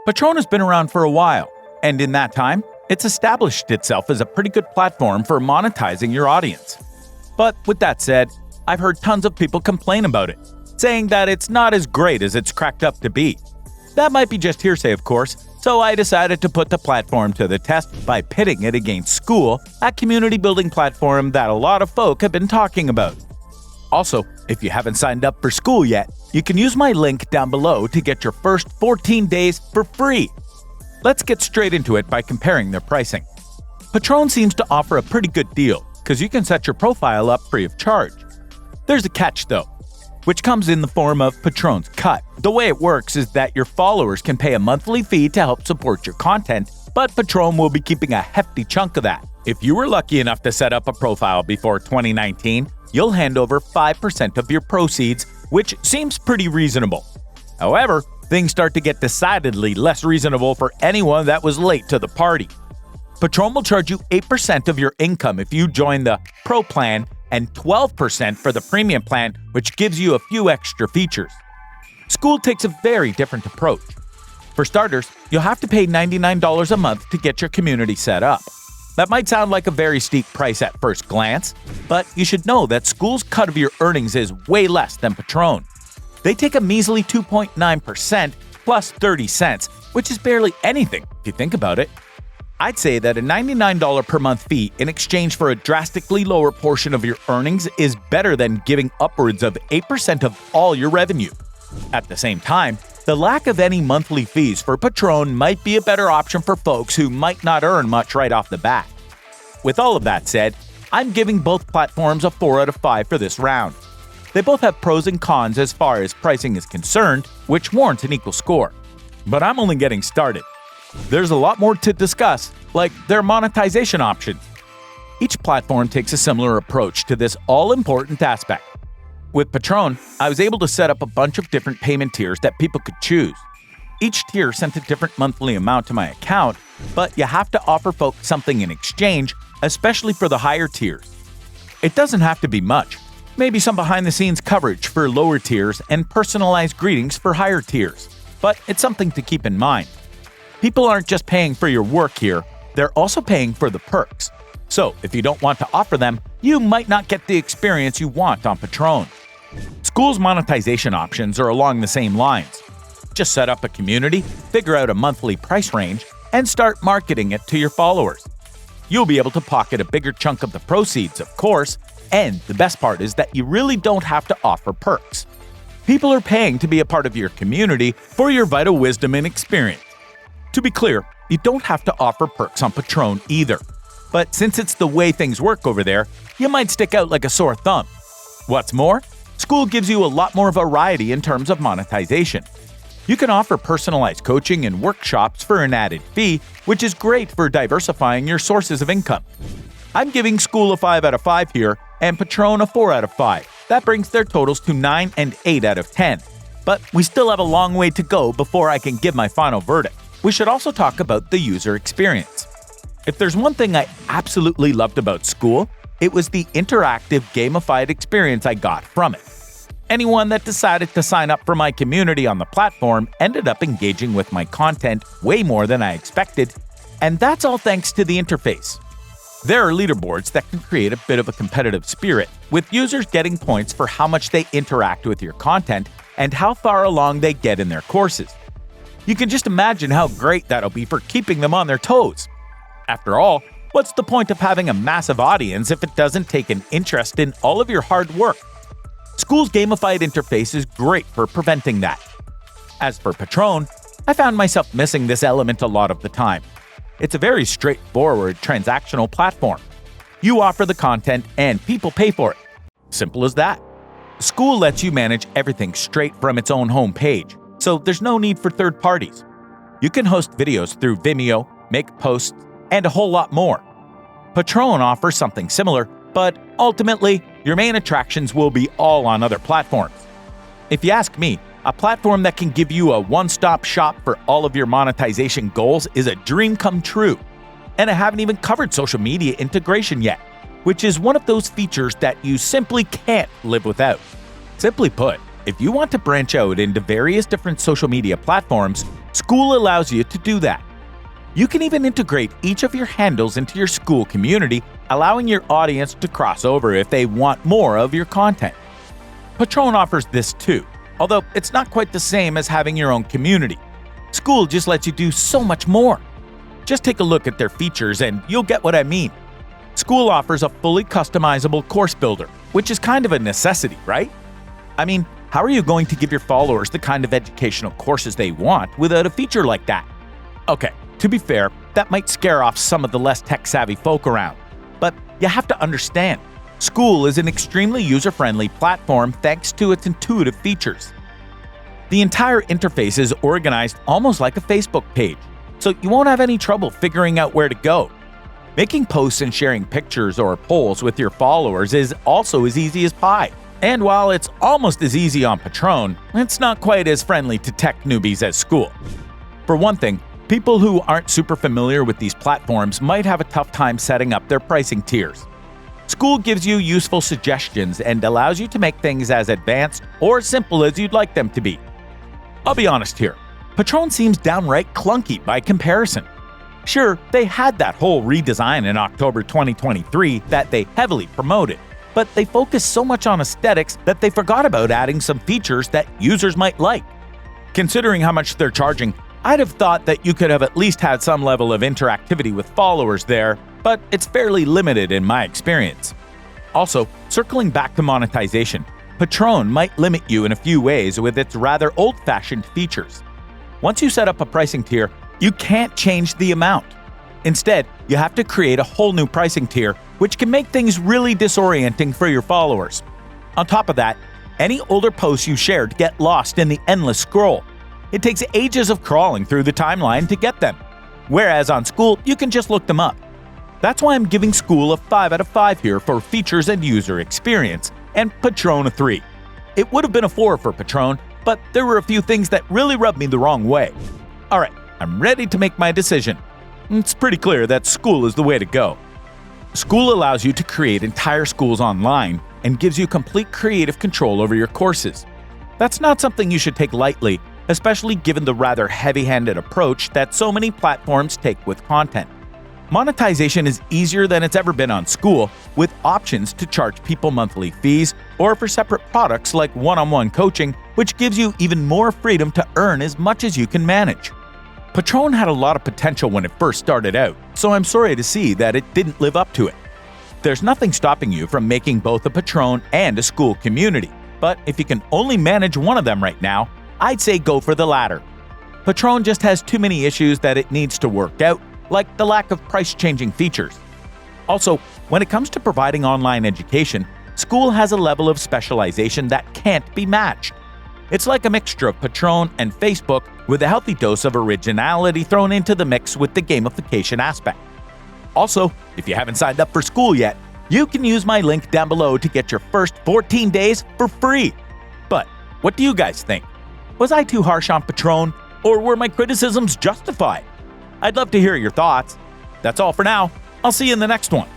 Patron has been around for a while, and in that time, it's established itself as a pretty good platform for monetizing your audience. But with that said, I've heard tons of people complain about it, saying that it's not as great as it's cracked up to be. That might be just hearsay, of course, so I decided to put the platform to the test by pitting it against Skool, a community-building platform that a lot of folk have been talking about. Also, if you haven't signed up for Skool yet, you can use my link down below to get your first 14 days for free. Let's get straight into it by comparing their pricing. Patron seems to offer a pretty good deal, because you can set your profile up free of charge. There's a catch though, which comes in the form of Patron's Cut. The way it works is that your followers can pay a monthly fee to help support your content, but Patron will be keeping a hefty chunk of that. If you were lucky enough to set up a profile before 2019, you'll hand over 5% of your proceeds, which seems pretty reasonable. However, things start to get decidedly less reasonable for anyone that was late to the party. Patron will charge you 8% of your income if you join the Pro plan and 12% for the Premium plan, which gives you a few extra features. Skool takes a very different approach. For starters, you'll have to pay $99 a month to get your community set up. That might sound like a very steep price at first glance, but you should know that Skool's cut of your earnings is way less than Patron. They take a measly 2.9% plus 30 cents, which is barely anything if you think about it. I'd say that a $99 per month fee in exchange for a drastically lower portion of your earnings is better than giving upwards of 8% of all your revenue. At the same time, the lack of any monthly fees for Patron might be a better option for folks who might not earn much right off the bat. With all of that said, I'm giving both platforms a 4 out of 5 for this round. They both have pros and cons as far as pricing is concerned, which warrants an equal score. But I'm only getting started. There's a lot more to discuss, like their monetization options. Each platform takes a similar approach to this all-important aspect. With Patron, I was able to set up a bunch of different payment tiers that people could choose. Each tier sent a different monthly amount to my account, but you have to offer folks something in exchange, especially for the higher tiers. It doesn't have to be much. Maybe some behind-the-scenes coverage for lower tiers and personalized greetings for higher tiers. But it's something to keep in mind. People aren't just paying for your work here, they're also paying for the perks. So if you don't want to offer them, you might not get the experience you want on Patron. Skool's monetization options are along the same lines. Just set up a community, figure out a monthly price range, and start marketing it to your followers. You'll be able to pocket a bigger chunk of the proceeds, of course, and the best part is that you really don't have to offer perks. People are paying to be a part of your community for your vital wisdom and experience. To be clear, you don't have to offer perks on Patron either. But since it's the way things work over there, you might stick out like a sore thumb. What's more, Skool gives you a lot more variety in terms of monetization. You can offer personalized coaching and workshops for an added fee, which is great for diversifying your sources of income. I'm giving Skool a 5 out of 5 here, and Patron a 4 out of 5. That brings their totals to 9 and 8 out of 10. But we still have a long way to go before I can give my final verdict. We should also talk about the user experience. If there's one thing I absolutely loved about Skool, it was the interactive, gamified experience I got from it. Anyone that decided to sign up for my community on the platform ended up engaging with my content way more than I expected, and that's all thanks to the interface. There are leaderboards that can create a bit of a competitive spirit, with users getting points for how much they interact with your content and how far along they get in their courses. You can just imagine how great that'll be for keeping them on their toes. After all, what's the point of having a massive audience if it doesn't take an interest in all of your hard work? Skool's gamified interface is great for preventing that. As for Patron, I found myself missing this element a lot of the time. It's a very straightforward transactional platform. You offer the content and people pay for it. Simple as that. Skool lets you manage everything straight from its own homepage, so there's no need for third parties. You can host videos through Vimeo, make posts, and a whole lot more. Patron offers something similar, but ultimately, your main attractions will be all on other platforms. If you ask me, a platform that can give you a one-stop shop for all of your monetization goals is a dream come true. And I haven't even covered social media integration yet, which is one of those features that you simply can't live without. Simply put, if you want to branch out into various different social media platforms, Skool allows you to do that. You can even integrate each of your handles into your Skool community, allowing your audience to cross over if they want more of your content. Patron offers this too, although it's not quite the same as having your own community. Skool just lets you do so much more. Just take a look at their features and you'll get what I mean. Skool offers a fully customizable course builder, which is kind of a necessity, right? I mean, how are you going to give your followers the kind of educational courses they want without a feature like that? Okay, to be fair, that might scare off some of the less tech-savvy folk around. But you have to understand, Skool is an extremely user-friendly platform thanks to its intuitive features. The entire interface is organized almost like a Facebook page, so you won't have any trouble figuring out where to go. Making posts and sharing pictures or polls with your followers is also as easy as pie. And while it's almost as easy on Patron, it's not quite as friendly to tech newbies as Skool. For one thing, people who aren't super familiar with these platforms might have a tough time setting up their pricing tiers. Skool gives you useful suggestions and allows you to make things as advanced or simple as you'd like them to be. I'll be honest here, Patron seems downright clunky by comparison. Sure, they had that whole redesign in October 2023 that they heavily promoted, but they focused so much on aesthetics that they forgot about adding some features that users might like. Considering how much they're charging, I'd have thought that you could have at least had some level of interactivity with followers there, but it's fairly limited in my experience. Also, circling back to monetization, Patron might limit you in a few ways with its rather old-fashioned features. Once you set up a pricing tier, you can't change the amount. Instead, you have to create a whole new pricing tier, which can make things really disorienting for your followers. On top of that, any older posts you shared get lost in the endless scroll. It takes ages of crawling through the timeline to get them, whereas on Skool, you can just look them up. That's why I'm giving Skool a 5 out of 5 here for features and user experience, and Patron a 3. It would have been a 4 for Patron, but there were a few things that really rubbed me the wrong way. Alright, I'm ready to make my decision. It's pretty clear that Skool is the way to go. Skool allows you to create entire schools online and gives you complete creative control over your courses. That's not something you should take lightly, especially given the rather heavy-handed approach that so many platforms take with content. Monetization is easier than it's ever been on Skool, with options to charge people monthly fees or for separate products like one-on-one coaching, which gives you even more freedom to earn as much as you can manage. Patron had a lot of potential when it first started out, so I'm sorry to see that it didn't live up to it. There's nothing stopping you from making both a Patron and a Skool community, but if you can only manage one of them right now, I'd say go for the latter. Patron just has too many issues that it needs to work out, like the lack of price-changing features. Also, when it comes to providing online education, Skool has a level of specialization that can't be matched. It's like a mixture of Patron and Facebook with a healthy dose of originality thrown into the mix with the gamification aspect. Also, if you haven't signed up for Skool yet, you can use my link down below to get your first 14 days for free. But what do you guys think? Was I too harsh on Patron, or were my criticisms justified? I'd love to hear your thoughts. That's all for now. I'll see you in the next one.